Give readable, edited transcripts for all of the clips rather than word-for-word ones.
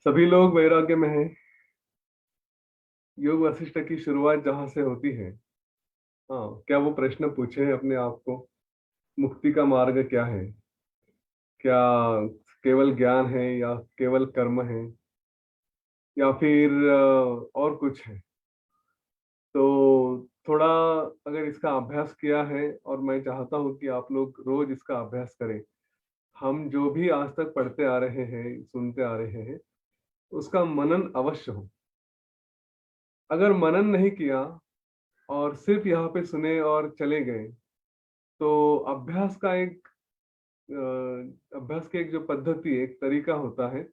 सभी लोग वैराग्य में हैं। योग वशिष्ठ की शुरुआत जहाँ से होती है, हाँ, क्या वो प्रश्न पूछे अपने आप को, मुक्ति का मार्ग क्या है? क्या केवल ज्ञान है या केवल कर्म है या फिर और कुछ है? तो थोड़ा अगर इसका अभ्यास किया है, और मैं चाहता हूँ कि आप लोग रोज इसका अभ्यास करें। हम जो भी आज तक पढ़ते आ रहे हैं, सुनते आ रहे हैं, उसका मनन अवश्य हो। अगर मनन नहीं किया और सिर्फ यहाँ पे सुने और चले गए, तो अभ्यास की एक जो पद्धति, एक तरीका होता है,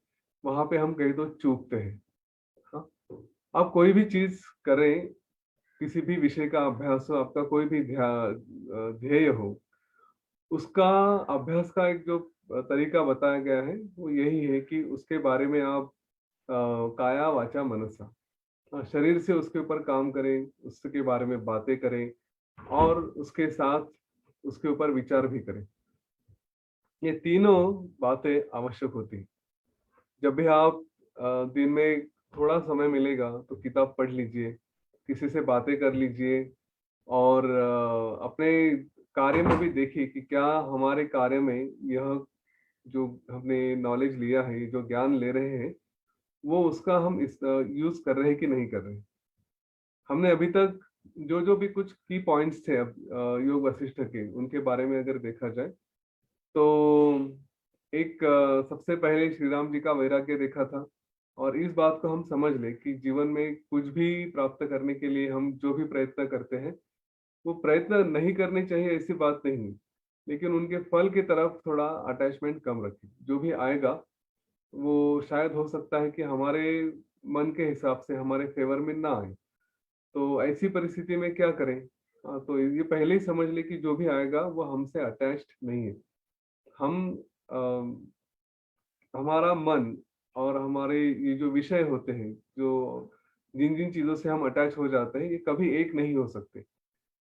वहां पे हम कहीं तो चूकते हैं। हाँ, आप कोई भी चीज करें, किसी भी विषय का अभ्यास हो, आपका कोई भी ध्येय हो, उसका अभ्यास का एक जो तरीका बताया गया है, वो यही है कि उसके बारे में आप काया वाचा मनसा, शरीर से उसके ऊपर काम करें, उसके बारे में बातें करें, और उसके साथ उसके ऊपर विचार भी करें। ये तीनों बातें आवश्यक होती हैं। जब भी आप दिन में थोड़ा समय मिलेगा तो किताब पढ़ लीजिए, किसी से बातें कर लीजिए, और अपने कार्य में भी देखिए कि क्या हमारे कार्य में यह जो हमने नॉलेज लिया है, जो ज्ञान ले रहे हैं, वो उसका हम इस यूज कर रहे हैं कि नहीं कर रहे हैं। हमने अभी तक जो जो भी कुछ की पॉइंट्स थे अब योग वशिष्ठ के, उनके बारे में अगर देखा जाए, तो एक सबसे पहले श्री राम जी का वैराग्य देखा था। और इस बात को हम समझ ले कि जीवन में कुछ भी प्राप्त करने के लिए हम जो भी प्रयत्न करते हैं, वो प्रयत्न नहीं करने चाहिए, ऐसी बात नहीं है। लेकिन उनके फल की तरफ थोड़ा अटैचमेंट कम रखें। जो भी आएगा वो शायद हो सकता है कि हमारे मन के हिसाब से हमारे फेवर में ना आए। तो ऐसी परिस्थिति में क्या करें? हाँ, तो ये पहले ही समझ ले कि जो भी आएगा वो हमसे अटैच्ड नहीं है। हम हमारा मन और हमारे ये जो विषय होते हैं, जो जिन जिन चीजों से हम अटैच हो जाते हैं, ये कभी एक नहीं हो सकते।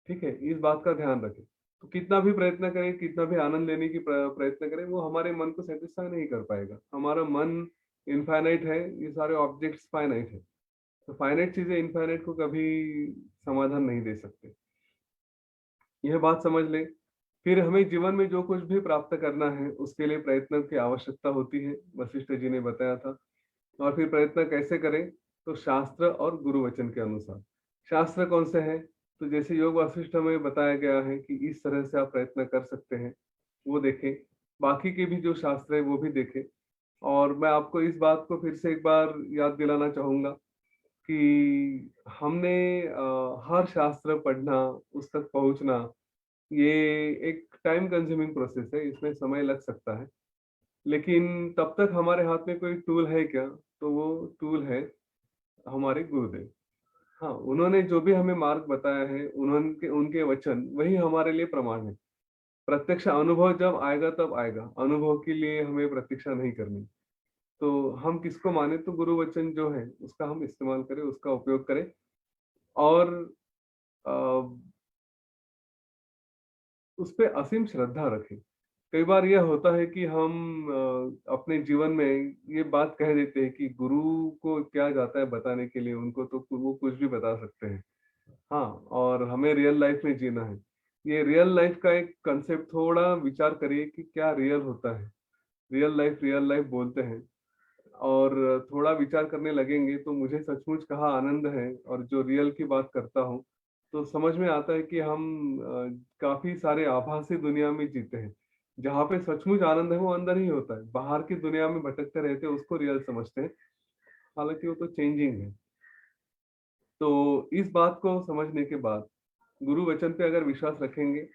ठीक है, इस बात का ध्यान रखें। तो कितना भी प्रयत्न करें, कितना भी आनंद लेने की प्रयत्न करें, वो हमारे मन को सेटिस्फाई नहीं कर पाएगा। हमारा मन इनफाइनाइट है, ये सारे ऑब्जेक्ट्स फाइनाइट है। तो फाइनाइट चीजें इनफाइनाइट को कभी समाधान नहीं दे सकते। यह बात समझ ले। फिर हमें जीवन में जो कुछ भी प्राप्त करना है, उसके लिए प्रयत्न की आवश्यकता होती है, वशिष्ठ जी ने बताया था। और फिर प्रयत्न कैसे करें? तो शास्त्र और गुरु वचन के अनुसार। शास्त्र कौन से हैं? तो जैसे योग वासिष्ठ में बताया गया है कि इस तरह से आप प्रयत्न कर सकते हैं, वो देखें। बाकी के भी जो शास्त्र है वो भी देखें। और मैं आपको इस बात को फिर से एक बार याद दिलाना चाहूंगा कि हमने हर शास्त्र पढ़ना, उस तक पहुंचना, ये एक टाइम कंज्यूमिंग प्रोसेस है, इसमें समय लग सकता है। लेकिन तब तक हमारे हाथ में कोई टूल है क्या? तो वो टूल है हमारे गुरुदेव। हाँ, उन्होंने जो भी हमें मार्ग बताया है, उन्होंने उनके वचन वही हमारे लिए प्रमाण है। प्रत्यक्ष अनुभव जब आएगा तब आएगा, अनुभव के लिए हमें प्रतीक्षा नहीं करनी। तो हम किसको माने? तो गुरु वचन जो है उसका हम इस्तेमाल करें, उसका उपयोग करें। और अ, उस पे असीम श्रद्धा रखें। कई बार यह होता है कि हम अपने जीवन में ये बात कह देते हैं कि गुरु को क्या जाता है बताने के लिए, उनको तो वो कुछ भी बता सकते हैं। हाँ, और हमें रियल लाइफ में जीना है। ये रियल लाइफ का एक कंसेप्ट थोड़ा विचार करिए कि क्या रियल होता है। रियल लाइफ बोलते हैं। और थोड़ा विचार करने लगेंगे तो मुझे सचमुच कहाँ आनंद है, और जो रियल की बात करता हूँ, तो समझ में आता है कि हम काफी सारे आभासी दुनिया में जीते हैं। जहाँ पे सचमुच आनंद है वो अंदर ही होता है, बाहर की दुनिया में भटकते रहते हैं, उसको रियल समझते हैं। हालांकि वो तो चेंजिंग है। तो इस बात को समझने के बाद गुरु वचन पे अगर विश्वास रखेंगे,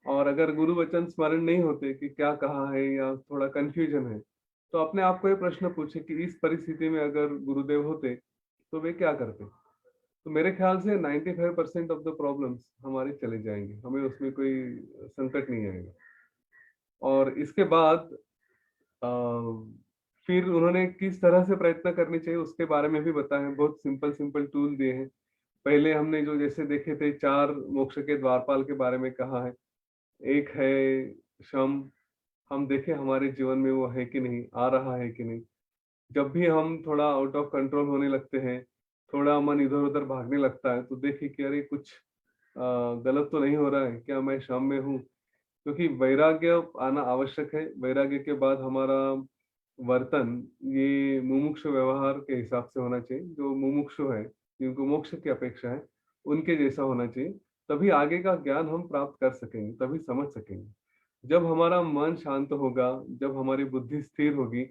और अगर गुरु वचन स्मरण नहीं होते कि क्या कहा है, या थोड़ा कंफ्यूजन है, तो अपने आप को ये प्रश्न पूछे कि इस परिस्थिति में अगर गुरुदेव होते तो वे क्या करते? तो मेरे ख्याल से 95% ऑफ द प्रॉब्लम्स हमारे चले जाएंगे, हमें उसमें कोई संकट नहीं आएगा। और इसके बाद अ, फिर उन्होंने किस तरह से प्रयत्न करने चाहिए उसके बारे में भी बताया है। बहुत सिंपल सिंपल टूल दिए हैं। पहले हमने जो जैसे देखे थे, 4 मोक्ष के द्वारपाल के बारे में कहा है। एक है शम, हम देखें हमारे जीवन में वो है कि नहीं, आ रहा है कि नहीं। जब भी हम थोड़ा आउट ऑफ कंट्रोल होने लगते हैं, थोड़ा मन इधर उधर भागने लगता है, तो देखिए कि अरे कुछ गलत तो नहीं हो रहा है क्या, मैं शाम में हूँ। क्योंकि वैराग्य आना आवश्यक है। वैराग्य के बाद हमारा वर्तन ये मुमुक्षु व्यवहार के हिसाब से होना चाहिए। जो मुमुक्षु है, जिनको मोक्ष की अपेक्षा है, उनके जैसा होना चाहिए। तभी आगे का ज्ञान हम प्राप्त कर सकेंगे, तभी समझ सकेंगे। जब हमारा मन शांत होगा, जब हमारी बुद्धि स्थिर होगी,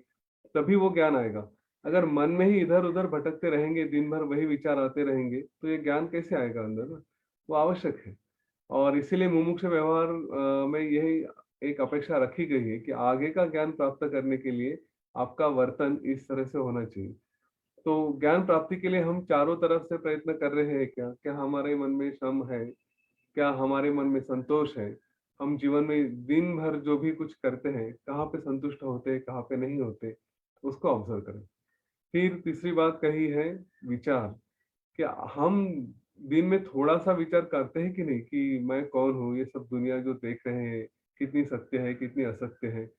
तभी वो ज्ञान आएगा। अगर मन में ही इधर उधर भटकते रहेंगे, दिन भर वही विचार आते रहेंगे, तो ये ज्ञान कैसे आएगा अंदर ना। वो आवश्यक है। और इसीलिए मुमुक्ष व्यवहार में यही एक अपेक्षा रखी गई है कि आगे का ज्ञान प्राप्त करने के लिए आपका वर्तन इस तरह से होना चाहिए। तो ज्ञान प्राप्ति के लिए हम चारों तरफ से प्रयत्न कर रहे हैं क्या? क्या हमारे मन में श्रम है? क्या हमारे मन में संतोष है? हम जीवन में दिन भर जो भी कुछ करते हैं, कहाँ पे संतुष्ट होते हैं, कहाँ पे नहीं होते, उसको ऑब्जर्व करें। फिर तीसरी बात कही है विचार। क्या हम दिन में थोड़ा-सा विचार करते हैं कि नहीं कि मैं कौन हूँ? ये सब दुनिया जो देख रहे हैं, कितनी सत्य है, कितनी असत्य है?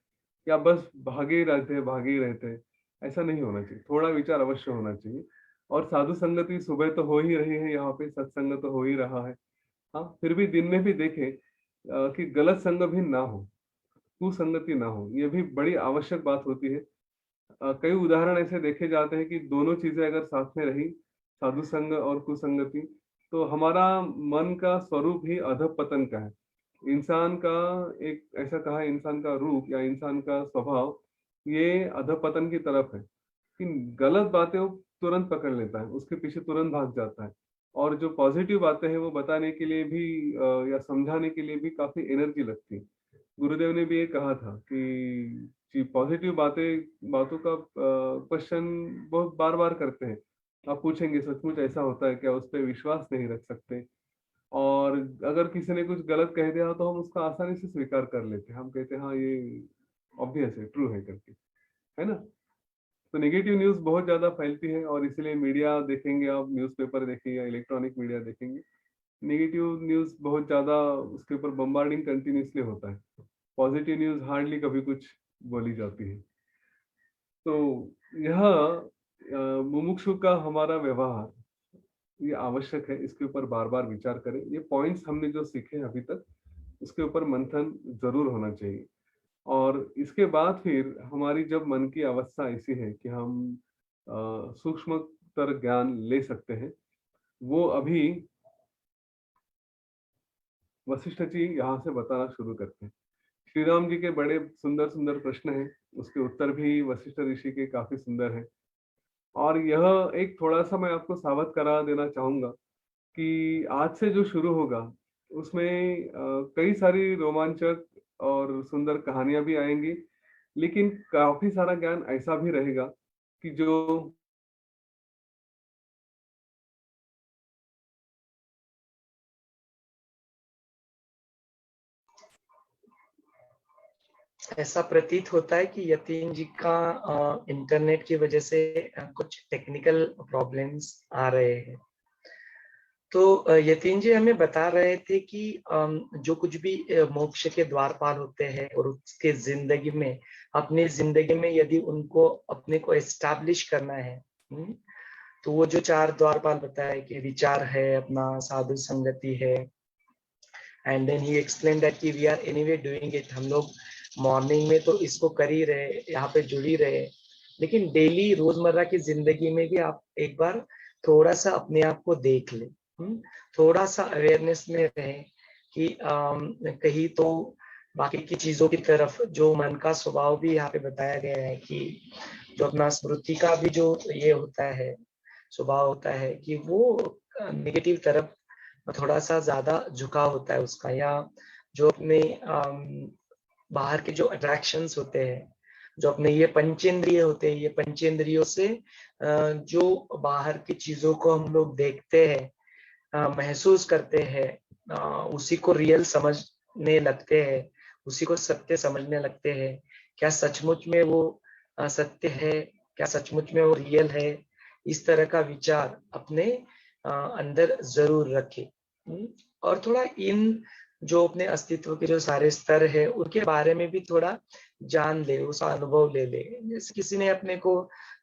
या बस भागे ही रहते हैं, भागे ही रहते हैं? ऐसा नहीं होना चाहिए, थोड़ा विचार अवश्य होना चाहिए। और साधु संगति सुबह तो हो ही रही है यहाँ पे, सत्संग तो हो ही रहा है। हाँ, फिर भी दिन में भी देखें कि गलत संग भी ना हो, कुसंगति ना हो, ये भी बड़ी आवश्यक बात होती है। कई उदाहरण ऐसे देखे जाते हैं कि दोनों चीजें अगर साथ में रही, साधु संग और कुसंगति, तो हमारा मन का स्वरूप ही अधःपतन का है। इंसान का एक ऐसा कहा है, इंसान का रूप या इंसान का स्वभाव ये अधःपतन की तरफ है। कि गलत बातें वो तुरंत पकड़ लेता है, उसके पीछे तुरंत भाग जाता है। और जो पॉजिटिव बातें हैं वो बताने के लिए भी या समझाने के लिए भी काफ़ी एनर्जी लगती है। गुरुदेव ने भी ये कहा था कि जी पॉजिटिव बातों का क्वेश्चन बहुत बार-बार करते हैं। आप पूछेंगे सचमुच ऐसा होता है क्या? उस पे विश्वास नहीं रख सकते। और अगर किसी ने कुछ गलत कह दिया तो हम उसका आसानी से स्वीकार कर लेते हैं। हम कहते हैं हाँ, ये ऑब्वियस है, ट्रू है करके, है ना? तो नेगेटिव न्यूज़ बहुत ज़्यादा फैलती है और इसीलिए मीडिया देखेंगे आप, न्यूज़पेपर देखिए या इलेक्ट्रॉनिक मीडिया देखेंगे, नेगेटिव न्यूज़ बहुत ज़्यादा उसके ऊपर बम्बार्डिंग कंटिन्यूअसली होता है। पॉजिटिव न्यूज़ हार्डली कभी कुछ बोली जाती है। तो यह मुमुक्षु का हमारा व्यवहार ये आवश्यक है, इसके ऊपर बार-बार विचार करें। ये पॉइंट्स हमने जो सीखे हैं अभी तक, उसके ऊपर मंथन ज़रूर होना चाहिए। और इसके बाद फिर हमारी जब मन की अवस्था ऐसी है कि हम सूक्ष्मतर ज्ञान ले सकते हैं, वो अभी वशिष्ठ जी यहाँ से बताना शुरू करते हैं। श्री राम जी के बड़े सुंदर-सुंदर प्रश्न हैं, उसके उत्तर भी वशिष्ठ ऋषि के काफ़ी सुंदर हैं। और यह एक थोड़ा-सा मैं आपको सावध करा देना चाहूँगा कि आज से जो शुरू होगा, उसमें कई सारी रोमांचक और सुंदर कहानियाँ भी आएँगी, लेकिन काफ़ी सारा ज्ञान ऐसा भी रहेगा कि जो ऐसा प्रतीत होता है कि यतीन जी का इंटरनेट की वजह से कुछ टेक्निकल प्रॉब्लम्स आ रहे हैं। तो यतीन जी हमें बता रहे थे कि जो कुछ भी मोक्ष के द्वारपाल होते हैं और उसके जिंदगी में, अपनी जिंदगी में यदि उनको अपने को एस्टैब्लिश करना है, तो वो जो 4 द्वारपाल बताए कि विचार है, अपना साधु संगति है, एंड देन ही एक्सप्लेन दैट कि we are anyway doing it. हम लोग मॉर्निंग में तो इसको कर ही रहे, यहाँ पे जुड़ ही रहे, लेकिन डेली रोजमर्रा की जिंदगी में भी आप एक बार थोड़ा सा अपने आप को देख ले, थोड़ा सा अवेयरनेस में रहे कि कहीं तो बाकी की चीजों की तरफ, जो मन का स्वभाव भी यहाँ पे बताया गया है कि जो अपना स्मृति का भी जो ये होता है, स्वभाव होता है कि वो नेगेटिव तरफ थोड़ा सा ज्यादा झुकाव होता है उसका, या जो अपने बाहर के जो अट्रैक्शंस होते हैं, जो अपने ये पंचेंद्रिय होते हैं, ये पंचेंद्रियों से जो बाहर की चीजों को हम लोग देखते हैं, महसूस करते हैं, उसी को रियल समझने लगते हैं, उसी को सत्य समझने लगते हैं। क्या सचमुच में वो सत्य है? क्या सचमुच में वो रियल है? इस तरह का विचार अपने अंदर जरूर रखे। और थोड़ा इन जो अपने अस्तित्व के जो सारे स्तर है उनके बारे में भी थोड़ा जान ले, उसका अनुभव ले ले। जैसे किसी ने अपने को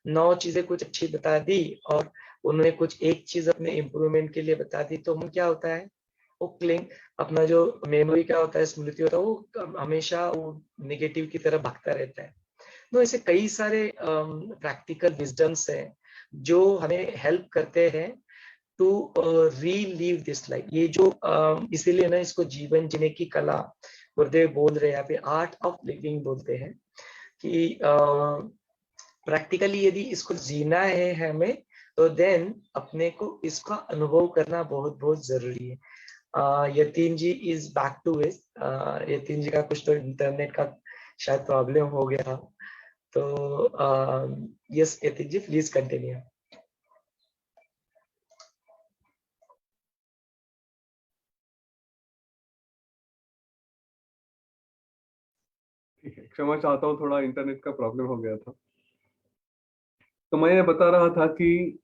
9 चीजें कुछ अच्छी बता दी और उन्होंने कुछ एक चीज अपने इम्प्रूवमेंट के लिए बता दी, तो हम क्या होता है, वो क्लिंग, अपना जो मेमोरी क्या होता है, स्मृति होता है, वो हमेशा वो नेगेटिव की तरफ भागता रहता है। तो ऐसे कई सारे प्रैक्टिकल विजडम्स हैं जो हमें हेल्प करते हैं टू रीलिव दिस लाइफ। ये जो इसीलिए ना इसको जीवन जीने की कला गुरुदेव बोल रहे हैं, यहाँ पे आर्ट ऑफ लिविंग बोलते हैं कि प्रैक्टिकली यदि इसको जीना है हमें, तो देन अपने को इसका अनुभव करना बहुत बहुत जरूरी है। Yatin ji is back to it. Yatin ji का कुछ तो इंटरनेट का शायद प्रॉब्लम हो गया, तो yes Yatin ji please continue. ठीक है, क्षमा चाहता हूँ, थोड़ा इंटरनेट का प्रॉब्लम हो गया था। तो मैं ये बता रहा था कि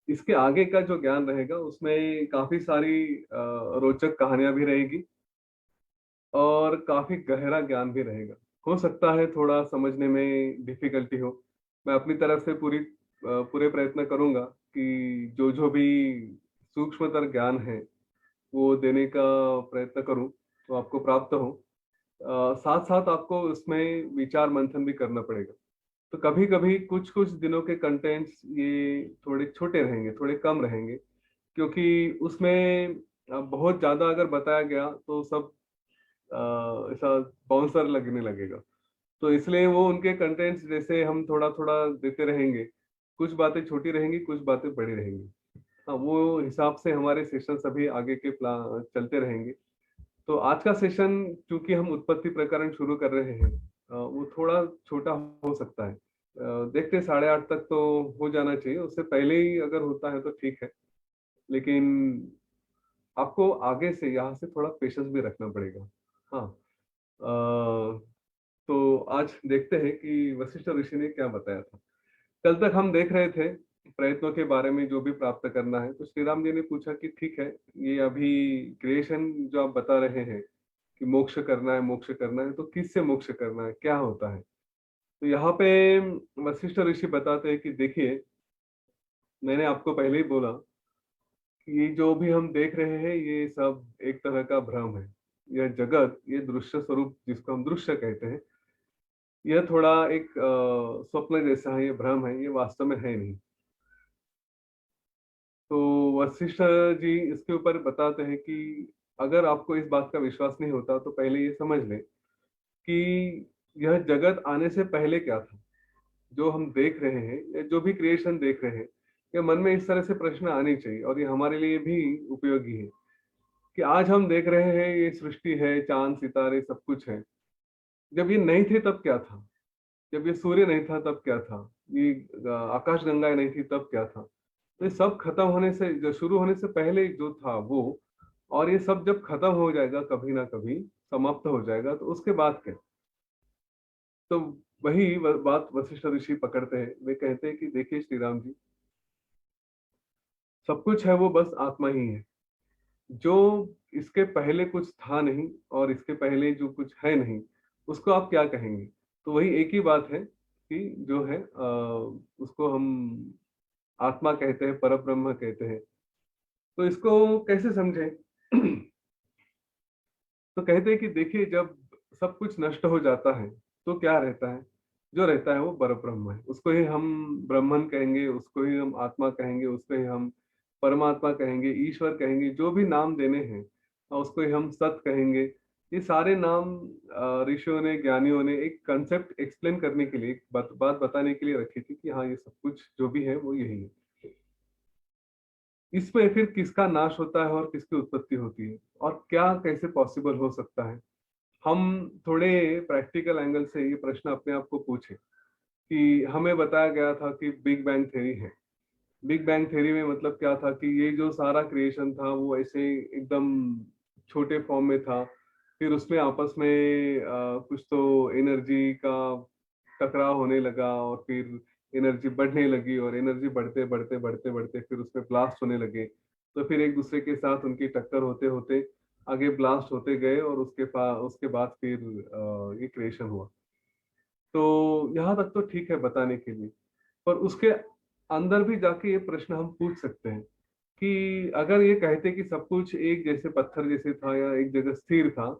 इसके आगे का जो ज्ञान रहेगा उसमें काफी सारी रोचक कहानियां भी रहेगी और काफी गहरा ज्ञान भी रहेगा। हो सकता है थोड़ा समझने में डिफिकल्टी हो। मैं अपनी तरफ से पूरे प्रयत्न करूंगा कि जो जो भी सूक्ष्मतर ज्ञान है वो देने का प्रयत्न करूं तो आपको प्राप्त हो। साथ साथ आपको उसमें विचार मंथन भी करना पड़ेगा। तो कभी कभी कुछ कुछ दिनों के कंटेंट्स ये थोड़े छोटे रहेंगे, थोड़े कम रहेंगे, क्योंकि उसमें बहुत ज्यादा अगर बताया गया तो सब ऐसा बाउंसर लगने लगेगा। तो इसलिए वो उनके कंटेंट्स जैसे हम थोड़ा थोड़ा देते रहेंगे, कुछ बातें छोटी रहेंगी, कुछ बातें बड़ी रहेंगी। हाँ, वो हिसाब से हमारे सेशन सभी आगे के प्लान चलते रहेंगे। तो आज का सेशन क्योंकि हम उत्पत्ति प्रकरण शुरू कर रहे हैं, वो थोड़ा छोटा हो सकता है। देखते 8:30 तक तो हो जाना चाहिए, उससे पहले ही अगर होता है तो ठीक है। लेकिन आपको आगे से यहाँ से थोड़ा पेशेंस भी रखना पड़ेगा। हाँ। तो आज देखते हैं कि वशिष्ठ ऋषि ने क्या बताया था। कल तक हम देख रहे थे प्रयत्नों के बारे में, जो भी प्राप्त करना है। तो श्री राम जी ने पूछा कि ठीक है, ये अभी क्रिएशन जो आप बता रहे हैं कि मोक्ष करना है, मोक्ष करना है, तो किससे मोक्ष करना है, क्या होता है। तो यहाँ पे वशिष्ठ ऋषि बताते हैं कि देखिए, मैंने आपको पहले ही बोला कि ये जो भी हम देख रहे हैं ये सब एक तरह का भ्रम है। यह जगत, ये दृश्य स्वरूप जिसको हम दृश्य कहते हैं, यह थोड़ा एक स्वप्न जैसा है, ये भ्रम है, ये वास्तव में है नहीं। तो वशिष्ठ जी इसके ऊपर बताते हैं कि अगर आपको इस बात का विश्वास नहीं होता तो पहले ये समझ लें कि यह जगत आने से पहले क्या था। जो हम देख रहे हैं या जो भी क्रिएशन देख रहे हैं, ये मन में इस तरह से प्रश्न आने चाहिए, और ये हमारे लिए भी उपयोगी है कि आज हम देख रहे हैं ये सृष्टि है, चांद सितारे सब कुछ है। जब ये नहीं थे तब क्या था? जब ये सूर्य नहीं था तब क्या था? ये आकाश गंगाएं नहीं थी तब क्या था? तो ये सब खत्म होने से, जो शुरू होने से पहले जो था वो, और ये सब जब खत्म हो जाएगा, कभी ना कभी समाप्त हो जाएगा, तो उसके बाद क्या? तो वही बात वशिष्ठ ऋषि पकड़ते हैं। वे कहते हैं कि देखिए श्री राम जी, सब कुछ है वो बस आत्मा ही है। जो इसके पहले कुछ था नहीं और इसके पहले जो कुछ है नहीं, उसको आप क्या कहेंगे? तो वही एक ही बात है कि जो है उसको हम आत्मा कहते हैं, पर ब्रह्म कहते हैं। तो इसको कैसे समझें? तो कहते हैं कि देखिए, जब सब कुछ नष्ट हो जाता है तो क्या रहता है? जो रहता है वो पर ब्रह्म है। उसको ही हम ब्रह्मन कहेंगे, उसको ही हम आत्मा कहेंगे, उसको ही हम परमात्मा कहेंगे, ईश्वर कहेंगे, जो भी नाम देने हैं, और उसको ही हम सत कहेंगे। ये सारे नाम ऋषियों ने, ज्ञानियों ने एक कंसेप्ट एक्सप्लेन करने के लिए, एक बात बताने के लिए रखी थी कि हाँ, ये सब कुछ जो भी है वो यही है। इसमें फिर किसका नाश होता है और किसकी उत्पत्ति होती है, और क्या कैसे पॉसिबल हो सकता है? हम थोड़े प्रैक्टिकल एंगल से ये प्रश्न अपने आप को पूछे कि हमें बताया गया था कि बिग बैंग थ्योरी है। बिग बैंग थ्योरी में मतलब क्या था कि ये जो सारा क्रिएशन था वो ऐसे एकदम छोटे फॉर्म में था। फिर उसमें आपस में कुछ तो एनर्जी का टकराव होने लगा, और फिर एनर्जी बढ़ने लगी, और एनर्जी बढ़ते बढ़ते बढ़ते बढ़ते फिर उसमें ब्लास्ट होने लगे। तो फिर एक दूसरे के साथ उनकी टक्कर होते होते आगे ब्लास्ट होते गए, और उसके बाद फिर ये क्रिएशन हुआ। तो यहाँ तक तो ठीक है बताने के लिए। पर उसके अंदर भी जाके ये प्रश्न हम पूछ सकते हैं कि अगर ये कहते कि सब कुछ एक जैसे पत्थर जैसे था या एक जगह स्थिर था,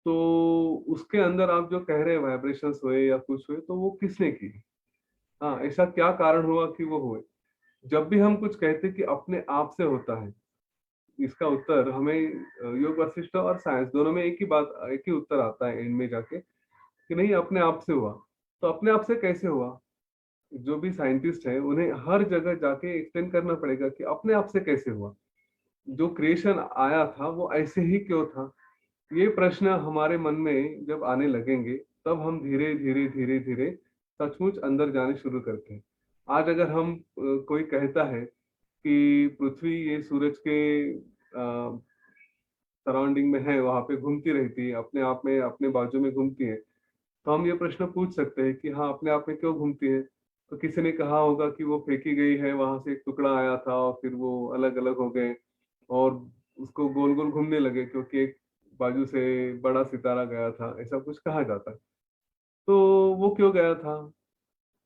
तो उसके अंदर आप जो कह रहे हैं वाइब्रेशंस हुए या कुछ हुए, तो वो किसने की? हाँ, ऐसा क्या कारण हुआ कि वो हुए? जब भी हम कुछ कहते कि अपने आप से होता है, इसका उत्तर हमें योग वशिष्ठ और साइंस दोनों में एक ही उत्तर आता है एंड में जाके कि नहीं, अपने आप से हुआ। तो अपने आप से कैसे हुआ? जो भी साइंटिस्ट है उन्हें हर जगह जाके एक्सप्लेन करना पड़ेगा कि अपने आप से कैसे हुआ। जो क्रिएशन आया था वो ऐसे ही क्यों था? ये प्रश्न हमारे मन में जब आने लगेंगे, तब हम धीरे धीरे धीरे धीरे सचमुच अंदर जाने शुरू करते हैं। आज अगर हम कोई कहता है कि पृथ्वी ये सूरज के सराउंडिंग में है, वहां पे घूमती रहती है, अपने आप में अपने बाजू में घूमती है, तो हम ये प्रश्न पूछ सकते हैं कि हाँ, अपने आप में क्यों घूमती है? तो किसी ने कहा होगा कि वो फेंकी गई है, वहां से एक टुकड़ा आया था और फिर वो अलग अलग हो गए और उसको गोल गोल घूमने लगे क्योंकि एक बाजू से बड़ा सितारा गया था, ऐसा कुछ कहा जाता है। तो वो क्यों गया था?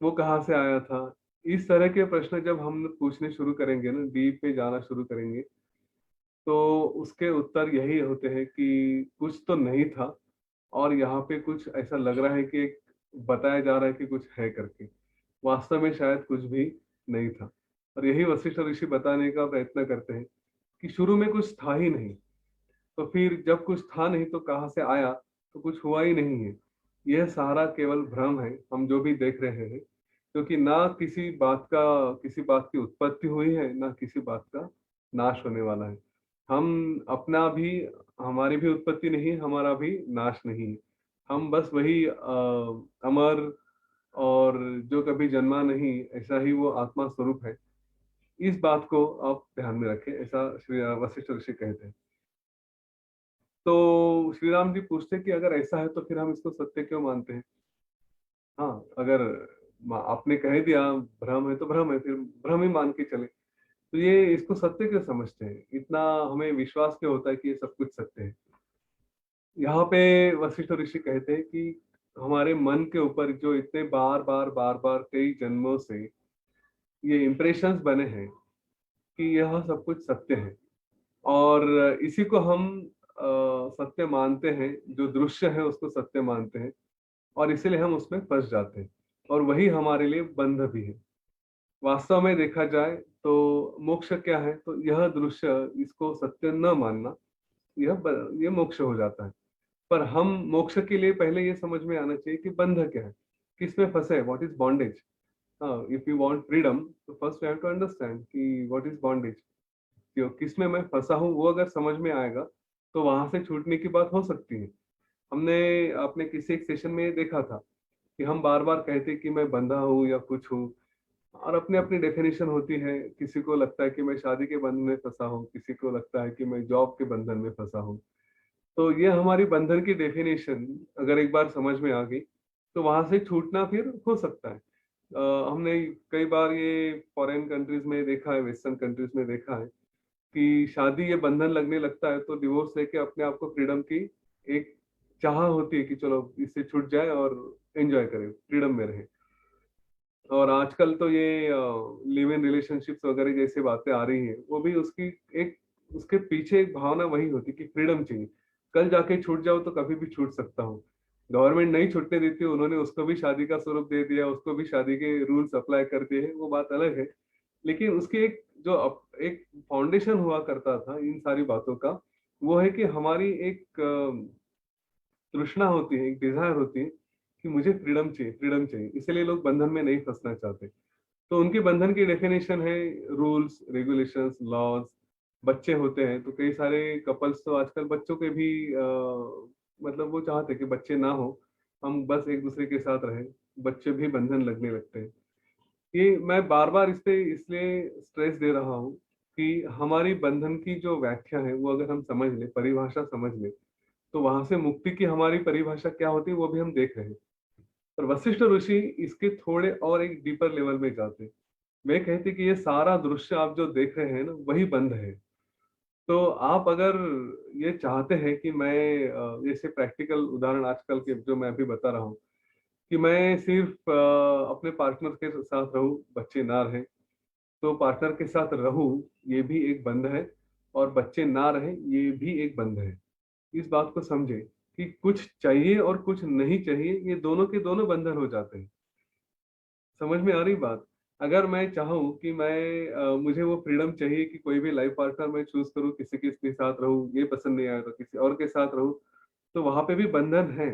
वो कहाँ से आया था? इस तरह के प्रश्न जब हम पूछने शुरू करेंगे ना, डीप में जाना शुरू करेंगे, तो उसके उत्तर यही होते हैं कि कुछ तो नहीं था और यहाँ पे कुछ ऐसा लग रहा है कि एक बताया जा रहा है कि कुछ है करके। वास्तव में शायद कुछ भी नहीं था। और यही वशिष्ठ ऋषि बताने का प्रयत्न करते हैं कि शुरू में कुछ था ही नहीं, तो फिर जब कुछ था नहीं तो कहाँ से आया? तो कुछ हुआ ही नहीं है। यह सारा केवल भ्रम है, हम जो भी देख रहे हैं, क्योंकि ना किसी बात की उत्पत्ति हुई है, ना किसी बात का नाश होने वाला है। हम अपना भी हमारी भी उत्पत्ति नहीं है, हमारा भी नाश नहीं है। हम बस वही अमर और जो कभी जन्मा नहीं, ऐसा ही वो आत्मा स्वरूप है। इस बात को आप ध्यान में रखें, ऐसा श्री वशिष्ठ ऋषि कहते हैं। तो श्री राम जी पूछते कि अगर ऐसा है तो फिर हम इसको सत्य क्यों मानते हैं? हाँ, अगर आपने कह दिया भ्रम है तो भ्रम है, फिर भ्रम ही मान के चले। तो ये इसको सत्य क्यों समझते हैं? इतना हमें विश्वास क्यों होता है कि ये सब कुछ सत्य है? यहाँ पे वशिष्ठ ऋषि कहते हैं कि हमारे मन के ऊपर जो इतने बार बार कई जन्मों से ये इम्प्रेशंस बने हैं कि यह सब कुछ सत्य है, और इसी को हम सत्य मानते हैं, जो दृश्य है उसको सत्य मानते हैं, और इसीलिए हम उसमें फंस जाते हैं, और वही हमारे लिए बंध भी है। वास्तव में देखा जाए तो मोक्ष क्या है? तो यह दृश्य, इसको सत्य न मानना, ये मोक्ष हो जाता है। पर हम मोक्ष के लिए पहले ये समझ में आना चाहिए कि बंध क्या है, किसमें फंसे है, व्हाट इज बॉन्डेज। हाँ, इफ यू वांट फ्रीडम, तो first we have to understand कि व्हाट इज बॉन्डेज, क्यों किसमें मैं फंसा हूँ, वो अगर समझ में आएगा तो वहां से छूटने की बात हो सकती है। हमने अपने किसी एक सेशन में ये देखा था कि हम बार बार कहते कि मैं बंधा हूँ या कुछ हूँ, और अपनी अपनी डेफिनेशन होती है। किसी को लगता है कि मैं शादी के बंधन में फंसा हूँ, किसी को लगता है कि मैं जॉब के बंधन में फंसा हूँ। तो ये हमारी बंधन की डेफिनेशन अगर एक बार समझ में आ गई, तो वहां से छूटना फिर हो सकता है। हमने कई बार ये फॉरेन कंट्रीज में देखा है, वेस्टर्न कंट्रीज में देखा है कि शादी ये बंधन लगने लगता है तो डिवोर्स लेके अपने आप को फ्रीडम की एक चाह होती है कि चलो इससे छूट जाए और एंजॉय करें, फ्रीडम में रहे। और आजकल तो ये लिव इन रिलेशनशिप्स वगैरह जैसी बातें आ रही हैं, वो भी उसकी एक उसके पीछे एक भावना वही होती कि फ्रीडम चाहिए। कल जाके छूट जाओ तो कभी भी छूट सकता हूँ। गवर्नमेंट नहीं छूटने देती, उन्होंने उसको भी शादी का स्वरूप दे दिया, उसको भी शादी के रूल्स अप्लाई कर दिए हैं, वो बात अलग है। लेकिन उसकी एक जो एक फाउंडेशन हुआ करता था इन सारी बातों का, वो है कि हमारी एक तृष्णा होती है, एक डिजायर होती है कि मुझे फ्रीडम चाहिए, फ्रीडम चाहिए। इसलिए लोग बंधन में नहीं फंसना चाहते। तो उनके बंधन की डेफिनेशन है रूल्स, रेगुलेशंस, लॉज। बच्चे होते हैं तो कई सारे कपल्स तो आजकल बच्चों के भी मतलब वो चाहते हैं कि बच्चे ना हो, हम बस एक दूसरे के साथ रहें। बच्चे भी बंधन लगने लगते हैं। ये मैं बार बार इस पे इसलिए स्ट्रेस दे रहा हूँ कि हमारी बंधन की जो व्याख्या है वो अगर हम समझ ले, परिभाषा समझ ले, तो वहां से मुक्ति की हमारी परिभाषा क्या होती है वो भी हम देख रहे हैं। और वशिष्ठ ऋषि इसके थोड़े और एक डीपर लेवल में जाते हैं। वे कहते कि ये सारा दृश्य आप जो देख रहे हैं ना, वही बंध है। तो आप अगर ये चाहते हैं कि मैं जैसे प्रैक्टिकल उदाहरण आजकल के जो मैं अभी बता रहा हूँ कि मैं सिर्फ अपने पार्टनर के साथ रहूं, बच्चे ना रहें, तो पार्टनर के साथ रहूं ये भी एक बंध है, और बच्चे ना रहें ये भी एक बंध है। इस बात को समझे कि कुछ चाहिए और कुछ नहीं चाहिए, ये दोनों के दोनों बंधन हो जाते हैं। समझ में आ रही बात? अगर मैं चाहूँ कि मुझे वो फ्रीडम चाहिए कि कोई भी लाइफ पार्टनर मैं चूज करूँ, किसी के साथ रहूँ, ये पसंद नहीं आया तो किसी और के साथ रहूँ, तो वहां पे भी बंधन है।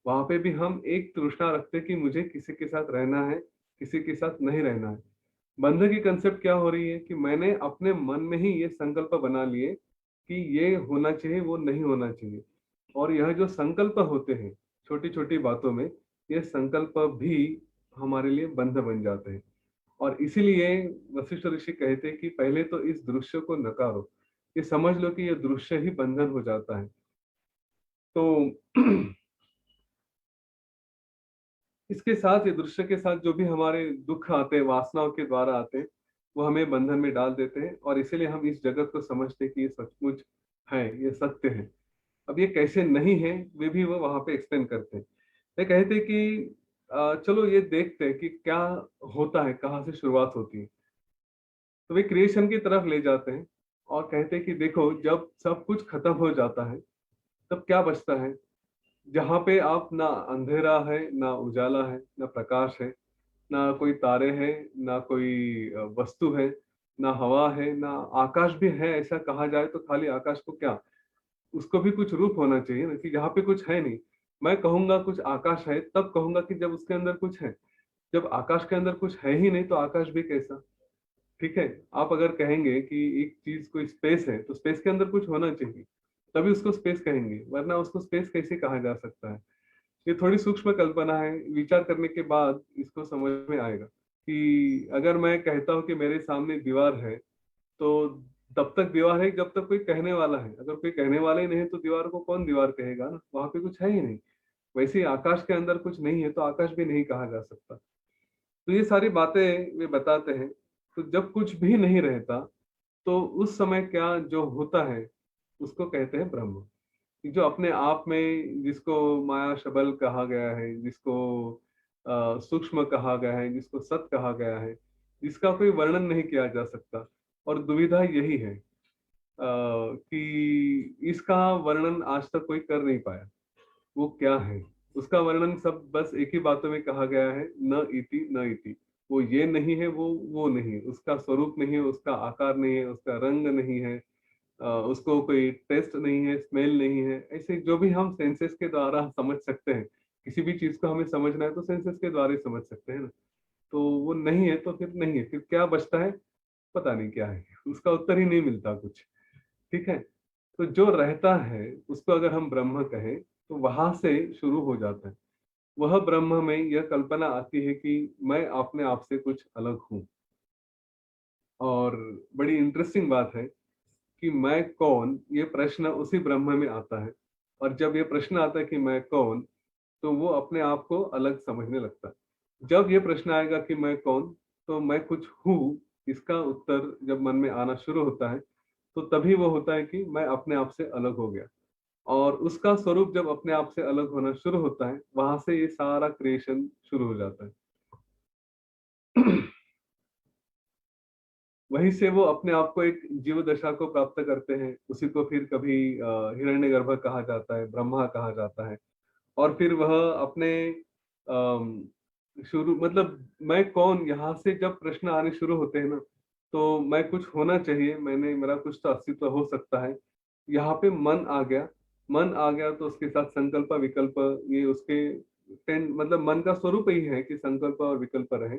वहां पे भी हम एक तृष्णा रखते हैं कि मुझे किसी के साथ रहना है, किसी के साथ नहीं रहना है। बंधन की कंसेप्ट क्या हो रही है कि मैंने अपने मन में ही ये संकल्प बना लिए कि ये होना चाहिए, वो नहीं होना चाहिए। और यह जो संकल्प होते हैं छोटी छोटी बातों में, ये संकल्प भी हमारे लिए बंध बन जाते हैं। और इसीलिए वशिष्ठ ऋषि कहते हैं कि पहले तो इस दृश्य को नकारो, ये समझ लो कि ये दृश्य ही बंधन हो जाता है। तो इसके साथ, ये दृश्य के साथ जो भी हमारे दुख आते हैं वासनाओं के द्वारा आते हैं, वो हमें बंधन में डाल देते हैं, और इसीलिए हम इस जगत को समझते हैं कि ये सचमुच है, ये सत्य है। अब ये कैसे नहीं है, वे भी वो वहां पे एक्सप्लेन करते हैं। वे कहते हैं कि चलो ये देखते हैं कि क्या होता है, कहाँ से शुरुआत होती है। तो वे क्रिएशन की तरफ ले जाते हैं और कहते हैं कि देखो, जब सब कुछ खत्म हो जाता है तब क्या बचता है? जहाँ पे आप, ना अंधेरा है, ना उजाला है, ना प्रकाश है, ना कोई तारे हैं, ना कोई वस्तु है, ना हवा है, ना आकाश भी है। ऐसा कहा जाए तो खाली आकाश को क्या, उसको भी कुछ रूप होना चाहिए ना, कि जहाँ पे कुछ है नहीं। मैं कहूंगा कुछ आकाश है तब कहूंगा कि जब उसके अंदर कुछ है। जब आकाश के अंदर कुछ है ही नहीं तो आकाश भी कैसा? ठीक है। आप अगर कहेंगे कि एक चीज कोई स्पेस है तो स्पेस के अंदर कुछ होना चाहिए, तभी उसको स्पेस कहेंगे, वरना उसको स्पेस कैसे कहा जा सकता है? ये थोड़ी सूक्ष्म कल्पना है, विचार करने के बाद इसको समझ में आएगा कि अगर मैं कहता हूँ कि मेरे सामने दीवार है, तो तब तक दीवार है जब तक कोई कहने वाला है। अगर कोई कहने वाला ही नहीं है तो दीवार को कौन दीवार कहेगा ना, वहां पे कुछ है ही नहीं। वैसे ही आकाश के अंदर कुछ नहीं है तो आकाश भी नहीं कहा जा सकता। तो ये सारी बातें वे बताते हैं। तो जब कुछ भी नहीं रहता, तो उस समय क्या जो होता है उसको कहते हैं ब्रह्म। कि जो अपने आप में, जिसको माया शबल कहा गया है, जिसको सूक्ष्म कहा गया है, जिसको सत कहा गया है, जिसका कोई वर्णन नहीं किया जा सकता। और दुविधा यही है कि इसका वर्णन आज तक कोई कर नहीं पाया। वो क्या है, उसका वर्णन सब बस एक ही बातों में कहा गया है, न इति न इति। वो ये नहीं है, वो नहीं है, उसका स्वरूप नहीं है, उसका आकार नहीं है, उसका रंग नहीं है, उसको कोई टेस्ट नहीं है, स्मेल नहीं है। ऐसे जो भी हम सेंसेस के द्वारा समझ सकते हैं, किसी भी चीज को हमें समझना है तो सेंसेस के द्वारा ही समझ सकते हैं ना। तो वो नहीं है तो फिर नहीं है, फिर क्या बचता है? पता नहीं क्या है, उसका उत्तर ही नहीं मिलता कुछ। ठीक है। तो जो रहता है उसको अगर हम ब्रह्म कहें तो वहां से शुरू हो जाता है। वह ब्रह्म में यह कल्पना आती है कि मैं अपने आप से कुछ अलग हूँ। और बड़ी इंटरेस्टिंग बात है कि मैं कौन, ये प्रश्न उसी ब्रह्म में आता है। और जब ये प्रश्न आता है कि मैं कौन, तो वो अपने आप को अलग समझने लगता है। जब ये प्रश्न आएगा कि मैं कौन, तो मैं कुछ हूँ, इसका उत्तर जब मन में आना शुरू होता है, तो तभी वो होता है कि मैं अपने आप से अलग हो गया। और उसका स्वरूप जब अपने आप से अलग होना शुरू होता है, वहां से ये सारा क्रिएशन शुरू हो जाता है। वहीं से वो अपने आप को एक जीव दशा को प्राप्त करते हैं। उसी को फिर कभी हिरण्यगर्भ कहा जाता है, ब्रह्मा कहा जाता है। और फिर वह अपने अम, शुरू, मतलब मैं कौन, यहाँ से जब प्रश्न आने शुरू होते हैं ना, तो मैं कुछ होना चाहिए, मेरा कुछ तो अस्तित्व हो सकता है। यहाँ पे मन आ गया। मन आ गया तो उसके साथ संकल्प विकल्प, ये उसके मतलब मन का स्वरूप ही है कि संकल्प और विकल्प रहे।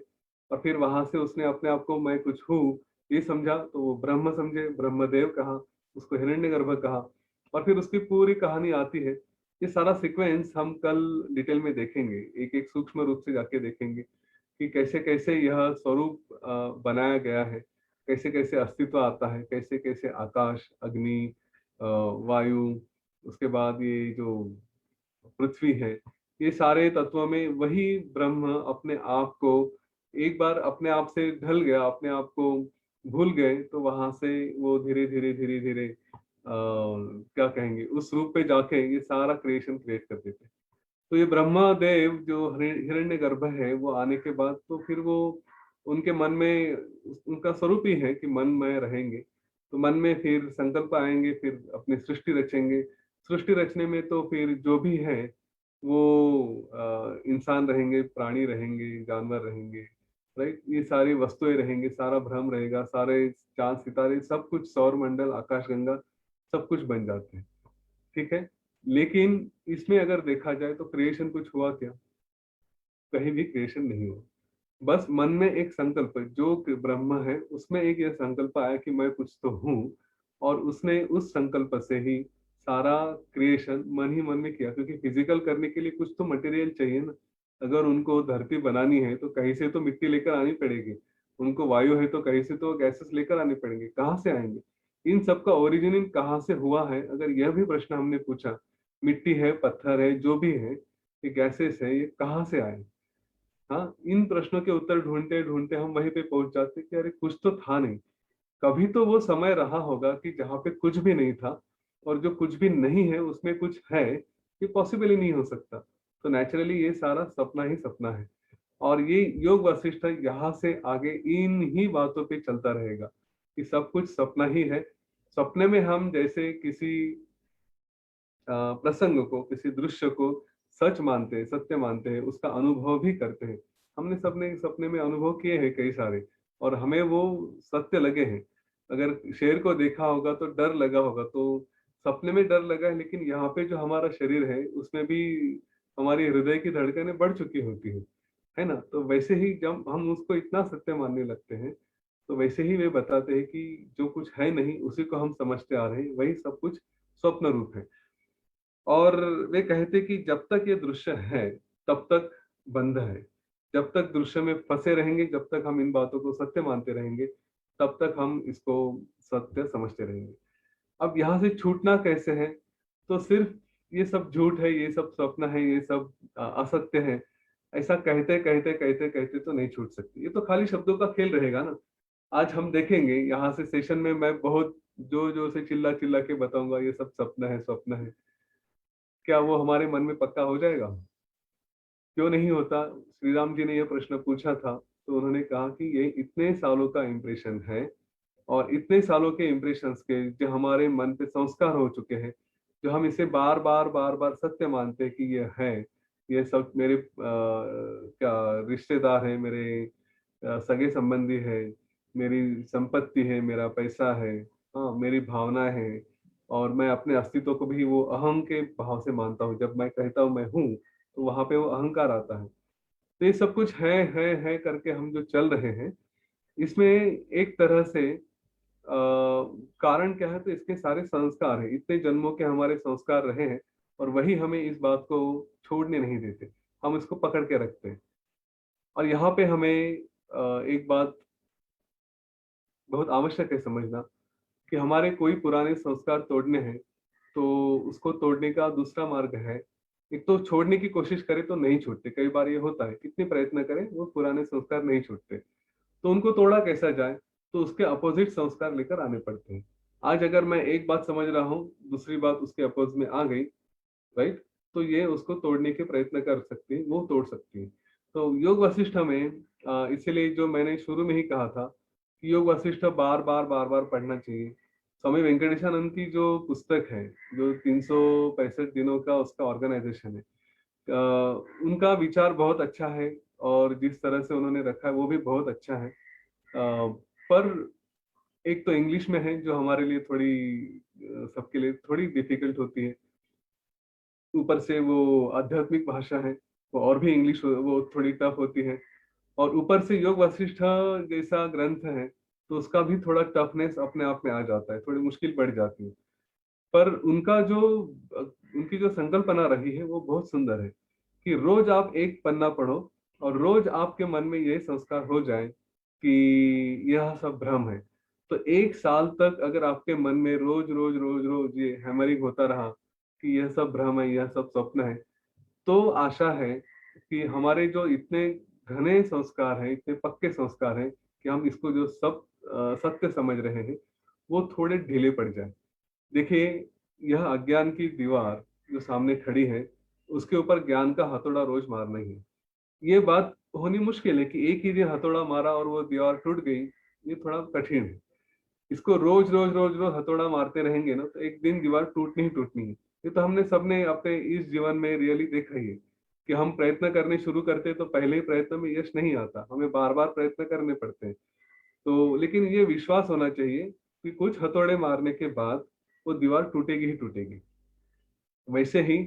और फिर वहां से उसने अपने आप को मैं कुछ हूँ ये समझा, तो वो ब्रह्म समझे, ब्रह्मदेव कहा, उसको हिरण्यगर्भ कहा। और फिर उसकी पूरी कहानी आती है। ये सारा सीक्वेंस हम कल डिटेल में देखेंगे, एक एक सूक्ष्म रूप से जाके देखेंगे कि कैसे कैसे यह स्वरूप बनाया गया है, कैसे कैसे अस्तित्व आता है, कैसे कैसे आकाश, अग्नि, वायु, उसके बाद ये जो पृथ्वी है, ये सारे तत्वों में वही ब्रह्म अपने आप को, एक बार अपने आप से ढल गया, अपने आप को भूल गए, तो वहां से वो धीरे धीरे धीरे धीरे क्या कहेंगे, उस रूप पे जाके ये सारा क्रिएशन क्रिएट कर देते हैं। तो ये ब्रह्मदेव जो हिरण्यगर्भ है वो आने के बाद तो फिर वो उनके मन में उनका स्वरूप ही है कि मन में रहेंगे, तो मन में फिर संकल्प आएंगे, फिर अपनी सृष्टि रचेंगे। सृष्टि रचने में तो फिर जो भी है वो इंसान रहेंगे, प्राणी रहेंगे, जानवर रहेंगे, राइट, ये सारी वस्तुएं रहेंगे, सारा भ्रम रहेगा, सारे चांद सितारे सब कुछ, सौर मंडल, आकाशगंगा, सब कुछ बन जाते हैं। ठीक है, लेकिन इसमें अगर देखा जाए तो क्रिएशन कुछ हुआ क्या? कहीं भी क्रिएशन नहीं हुआ। बस मन में एक संकल्प, जो कि ब्रह्म है उसमें एक ये संकल्प आया कि मैं कुछ तो हूँ, और उसने उस संकल्प से ही सारा क्रिएशन मन ही मन में किया, क्योंकि फिजिकल करने के लिए कुछ तो मटेरियल चाहिए ना। अगर उनको धरती बनानी है तो कहीं से तो मिट्टी लेकर आनी पड़ेगी, उनको वायु है तो कहीं से तो गैसेस लेकर आने पड़ेंगे, कहाँ से आएंगे? इन सब का ओरिजिनिंग कहाँ से हुआ है, अगर यह भी प्रश्न हमने पूछा, मिट्टी है, पत्थर है, जो भी है, ये गैसेस है, ये कहाँ से आए? हाँ, इन प्रश्नों के उत्तर ढूंढते ढूंढते हम वहीं पे पहुंच जाते कि अरे कुछ तो था नहीं। कभी तो वो समय रहा होगा कि जहाँ पे कुछ भी नहीं था, और जो कुछ भी नहीं है उसमें कुछ है, ये पॉसिबल ही नहीं हो सकता। तो नेचुरली ये सारा सपना ही सपना है। और ये योग वशिष्ठ यहाँ से आगे इन ही बातों पे चलता रहेगा कि सब कुछ सपना ही है। सपने में हम जैसे किसी प्रसंग को, किसी दृश्य को सच मानते हैं, सत्य मानते हैं, उसका अनुभव भी करते हैं। हमने सबने सपने में अनुभव किए हैं कई सारे, और हमें वो सत्य लगे हैं। अगर शेर को देखा होगा तो डर लगा होगा, तो सपने में डर लगा है, लेकिन यहाँ पे जो हमारा शरीर है उसमें भी हमारी हृदय की धड़कनें बढ़ चुकी होती है ना? तो वैसे ही जब हम उसको इतना सत्य मानने लगते हैं, तो वैसे ही वे बताते हैं कि जो कुछ है नहीं उसी को हम समझते आ रहे हैं, वही सब कुछ स्वप्न रूप है। और वे कहते कि जब तक ये दृश्य है तब तक बंध है। जब तक दृश्य में फंसे रहेंगे, जब तक हम इन बातों को सत्य मानते रहेंगे, तब तक हम इसको सत्य समझते रहेंगे। अब यहाँ से छूटना कैसे है? तो सिर्फ ये सब झूठ है, ये सब स्वप्न है, ये सब असत्य है, ऐसा कहते कहते कहते कहते तो नहीं छूट सकती। ये तो खाली शब्दों का खेल रहेगा ना। आज हम देखेंगे यहाँ से सेशन में मैं बहुत जोर जोर से चिल्ला चिल्ला के बताऊंगा ये सब सपना है, स्वप्न है। क्या वो हमारे मन में पक्का हो जाएगा? क्यों नहीं होता? श्री राम जी ने यह प्रश्न पूछा था, तो उन्होंने कहा कि ये इतने सालों का इम्प्रेशन है, और इतने सालों के इम्प्रेशंस के जो हमारे मन पे संस्कार हो चुके हैं, जो हम इसे बार बार बार बार सत्य मानते हैं कि ये है, ये सब मेरे क्या रिश्तेदार है, मेरे सगे संबंधी है, मेरी संपत्ति है, मेरा पैसा है, हाँ, मेरी भावना है, और मैं अपने अस्तित्व को भी वो अहम के भाव से मानता हूँ। जब मैं कहता हूँ मैं हूँ, तो वहां पे वो अहंकार आता है। तो ये सब कुछ है करके हम जो चल रहे हैं, इसमें एक तरह से कारण क्या है? तो इसके सारे संस्कार हैं, इतने जन्मों के हमारे संस्कार रहे हैं, और वही हमें इस बात को छोड़ने नहीं देते, हम इसको पकड़ के रखते हैं। और यहाँ पे हमें एक बात बहुत आवश्यक है समझना, कि हमारे कोई पुराने संस्कार तोड़ने हैं, तो उसको तोड़ने का दूसरा मार्ग है। एक तो छोड़ने की कोशिश करें तो नहीं छूटते, कई बार ये होता है, कितने प्रयत्न करें वो पुराने संस्कार नहीं छूटते। तो उनको तोड़ा कैसा जाए? तो उसके अपोजिट संस्कार लेकर आने पड़ते हैं। आज अगर मैं एक बात समझ रहा हूँ, दूसरी बात उसके अपोज में आ गई, राइट, तो ये उसको तोड़ने के प्रयत्न कर सकती है, वो तोड़ सकती है। तो योग वशिष्ठ में इसीलिए जो मैंने शुरू में ही कहा था कि योग वशिष्ठ बार बार बार बार पढ़ना चाहिए। स्वामी वेंकटेशानंद की जो पुस्तक है, जो 365 दिनों का उसका ऑर्गेनाइजेशन है, उनका विचार बहुत अच्छा है, और जिस तरह से उन्होंने रखा है वो भी बहुत अच्छा है। पर एक तो इंग्लिश में है जो हमारे लिए थोड़ी सबके लिए थोड़ी डिफिकल्ट होती है, ऊपर से वो आध्यात्मिक भाषा है, वो और भी इंग्लिश वो थोड़ी टफ होती है, और ऊपर से योग वशिष्ठ जैसा ग्रंथ है, तो उसका भी थोड़ा टफनेस अपने आप में आ जाता है, थोड़ी मुश्किल बढ़ जाती है। पर उनका जो उनकी जो संकल्पना रही है वो बहुत सुंदर है, कि रोज आप एक पन्ना पढ़ो, और रोज आपके मन में ये संस्कार हो जाए कि यह सब भ्रम है। तो 1 साल तक अगर आपके मन में रोज रोज रोज रोज ये हैमरिंग होता रहा कि यह सब भ्रम है, यह सब स्वप्न है, तो आशा है कि हमारे जो इतने घने संस्कार हैं, इतने पक्के संस्कार हैं, कि हम इसको जो सब सत्य समझ रहे हैं, वो थोड़े ढीले पड़ जाए। देखिए, यह अज्ञान की दीवार जो सामने खड़ी है, उसके ऊपर ज्ञान का हथौड़ा रोज मारना ही है। ये बात होनी मुश्किल है कि एक ही दिन हथौड़ा मारा और वो दीवार टूट गई, ये थोड़ा कठिन है। इसको रोज रोज रोज रोज हथौड़ा मारते रहेंगे ना, तो एक दिन दीवार टूटनी ही टूटनी है। ये तो हमने सबने अपने इस जीवन में रियली देखा ही है कि हम प्रयत्न करने शुरू करते हैं तो पहले ही प्रयत्न में यश नहीं आता, हमें बार बार प्रयत्न करने पड़ते हैं। तो लेकिन ये विश्वास होना चाहिए कि कुछ हथौड़े मारने के बाद वो दीवार टूटेगी ही टूटेगी। वैसे ही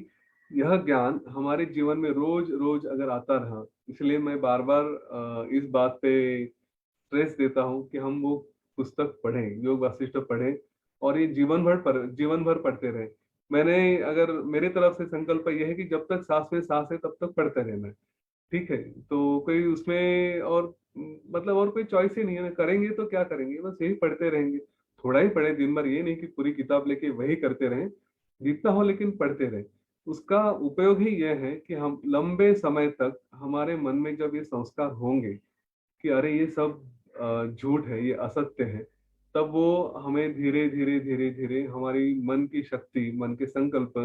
यह ज्ञान हमारे जीवन में रोज रोज अगर आता रहा, इसलिए मैं बार बार इस बात पे स्ट्रेस देता हूँ कि हम वो पुस्तक पढ़ें, योग वासिष्ठ पढ़ें और ये जीवन भर पढ़ते रहें। मैंने अगर मेरी तरफ से संकल्प ये है कि जब तक सांस में सांस है तब तक पढ़ते रहना है। ठीक है, तो कोई उसमें और मतलब और कोई चॉइस ही नहीं है, करेंगे तो क्या करेंगे, बस यही पढ़ते रहेंगे। थोड़ा ही पढ़े दिन भर, ये नहीं कि पूरी किताब लेके वही करते रहें, जितना हो लेकिन पढ़ते रहें। उसका उपयोग ही यह है कि हम लंबे समय तक हमारे मन में जब ये संस्कार होंगे कि अरे ये सब झूठ है, ये असत्य है, तब वो हमें धीरे धीरे धीरे धीरे हमारी मन की शक्ति, मन के संकल्प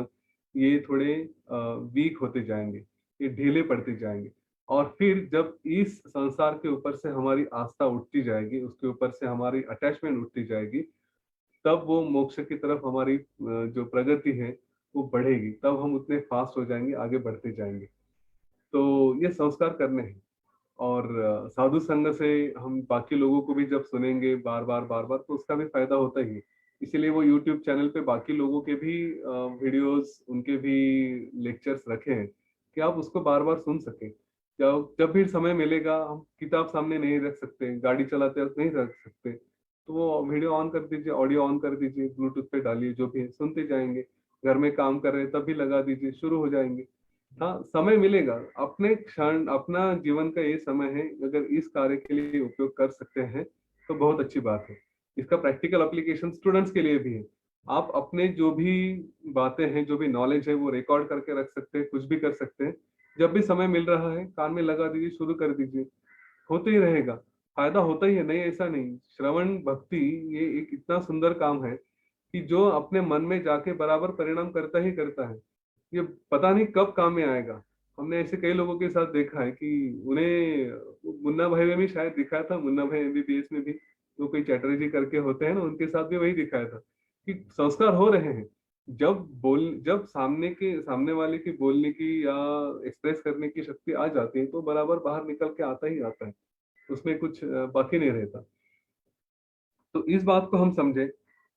ये थोड़े वीक होते जाएंगे, ये ढीले पड़ते जाएंगे। और फिर जब इस संसार के ऊपर से हमारी आस्था उठती जाएगी, उसके ऊपर से हमारी अटैचमेंट उठती जाएगी, तब वो मोक्ष की तरफ हमारी जो प्रगति है वो बढ़ेगी, तब हम उतने फास्ट हो जाएंगे, आगे बढ़ते जाएंगे। तो ये संस्कार करने हैं। और साधु संग से हम बाकी लोगों को भी जब सुनेंगे बार बार तो उसका भी फायदा होता ही है। इसीलिए वो यूट्यूब चैनल पे बाकी लोगों के भी वीडियोस, उनके भी लेक्चर्स रखे हैं कि आप उसको बार बार सुन सकें। जब जब भी समय मिलेगा, हम किताब सामने नहीं रख सकते, गाड़ी चलाते वक्त नहीं रख सकते, तो वो वीडियो ऑन कर दीजिए, ऑडियो ऑन कर दीजिए, ब्लूटूथ पे डालिए, जो भी है सुनते जाएंगे। घर में काम कर रहे हैं तब भी लगा दीजिए, शुरू हो जाएंगे। हाँ, समय मिलेगा, अपने क्षण, अपना जीवन का ये समय है, अगर इस कार्य के लिए उपयोग कर सकते हैं तो बहुत अच्छी बात है। इसका प्रैक्टिकल एप्लीकेशन स्टूडेंट्स के लिए भी है। आप अपने जो भी बातें हैं, जो भी नॉलेज है, वो रिकॉर्ड करके रख सकते हैं, कुछ भी कर सकते हैं। जब भी समय मिल रहा है कान में लगा दीजिए, शुरू कर दीजिए, होते ही रहेगा। फायदा होता ही है, नहीं ऐसा नहीं। श्रवण भक्ति ये एक इतना सुंदर काम है कि जो अपने मन में जाके बराबर परिणाम करता ही करता है। ये पता नहीं कब काम में आएगा। हमने ऐसे कई लोगों के साथ देखा है कि उन्हें मुन्ना भाई में भी शायद दिखाया था, मुन्ना भाई एमबीबीएस में भी, वो कोई चैटर्जी करके होते हैं ना, उनके साथ भी वही दिखाया था कि संस्कार हो रहे हैं। जब सामने वाले की बोलने की या एक्सप्रेस करने की शक्ति आ जाती है तो बराबर बाहर निकल के आता ही आता है, उसमें कुछ बाकी नहीं रहता। तो इस बात को हम समझे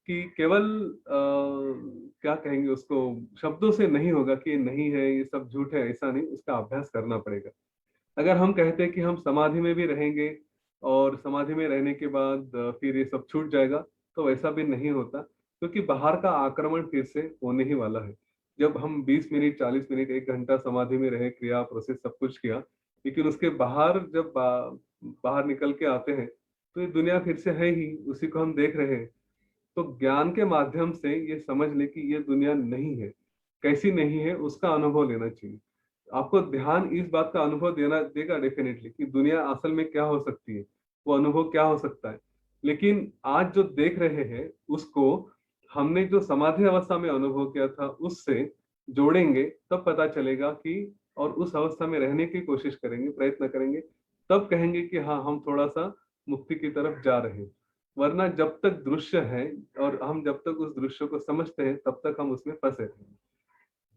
कि केवल क्या कहेंगे उसको, शब्दों से नहीं होगा कि ये नहीं है, ये सब झूठ है, ऐसा नहीं, उसका अभ्यास करना पड़ेगा। अगर हम कहते हैं कि हम समाधि में भी रहेंगे और समाधि में रहने के बाद फिर ये सब छूट जाएगा, तो वैसा भी नहीं होता, क्योंकि बाहर का आक्रमण फिर से होने ही वाला है। जब हम 20 मिनट, 40 मिनट, 1 घंटा समाधि में रहे, क्रिया प्रोसेस सब कुछ किया, लेकिन उसके बाहर जब बाहर निकल के आते हैं तो ये दुनिया फिर से है ही, उसी को हम देख रहे हैं। तो ज्ञान के माध्यम से ये समझ ले कि ये दुनिया नहीं है, कैसी नहीं है, उसका अनुभव लेना चाहिए। आपको ध्यान इस बात का अनुभव देना देगा डेफिनेटली कि दुनिया असल में क्या हो सकती है, वो अनुभव क्या हो सकता है। लेकिन आज जो देख रहे हैं उसको हमने जो समाधि अवस्था में अनुभव किया था उससे जोड़ेंगे, तब पता चलेगा कि, और उस अवस्था में रहने की कोशिश करेंगे, प्रयत्न करेंगे, तब कहेंगे कि हाँ, हम थोड़ा सा मुक्ति की तरफ जा रहे हैं। वरना जब तक दृश्य है और हम जब तक उस दृश्य को समझते हैं तब तक हम उसमें फंसे हैं।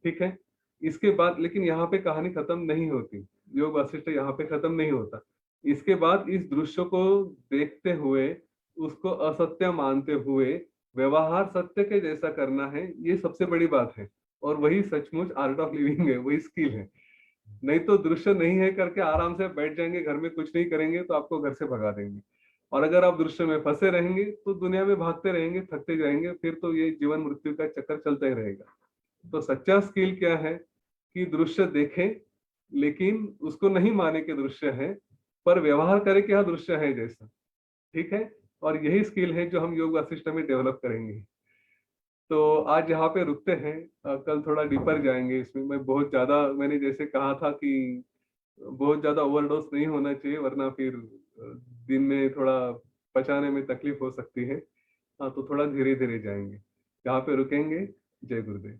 ठीक है, इसके बाद लेकिन यहाँ पे कहानी खत्म नहीं होती, योग वासिष्ठ यहाँ पे खत्म नहीं होता। इसके बाद इस दृश्य को देखते हुए, उसको असत्य मानते हुए व्यवहार सत्य के जैसा करना है, ये सबसे बड़ी बात है। और वही सचमुच आर्ट ऑफ लिविंग है, वही स्किल है। नहीं तो दृश्य नहीं है करके आराम से बैठ जाएंगे, घर में कुछ नहीं करेंगे तो आपको घर से भगा देंगे। और अगर आप दृश्य में फंसे रहेंगे तो दुनिया में भागते रहेंगे, थकते जाएंगे, फिर तो ये जीवन मृत्यु का चक्कर चलता ही रहेगा। तो सच्चा स्किल क्या है कि दृश्य देखे लेकिन उसको नहीं माने कि दृश्य है, पर व्यवहार करे कि हाँ दृश्य है जैसा। ठीक है, और यही स्किल है जो हम योग वासिष्ठ में डेवलप करेंगे। तो आज यहाँ पे रुकते हैं, कल थोड़ा डीपर जाएंगे इसमें। मैं बहुत ज्यादा, मैंने जैसे कहा था कि बहुत ज्यादा ओवरडोज नहीं होना चाहिए, वरना फिर दिन में थोड़ा पचाने में तकलीफ हो सकती है। हाँ, तो थोड़ा धीरे धीरे जाएंगे, यहाँ पे रुकेंगे। जय गुरुदेव।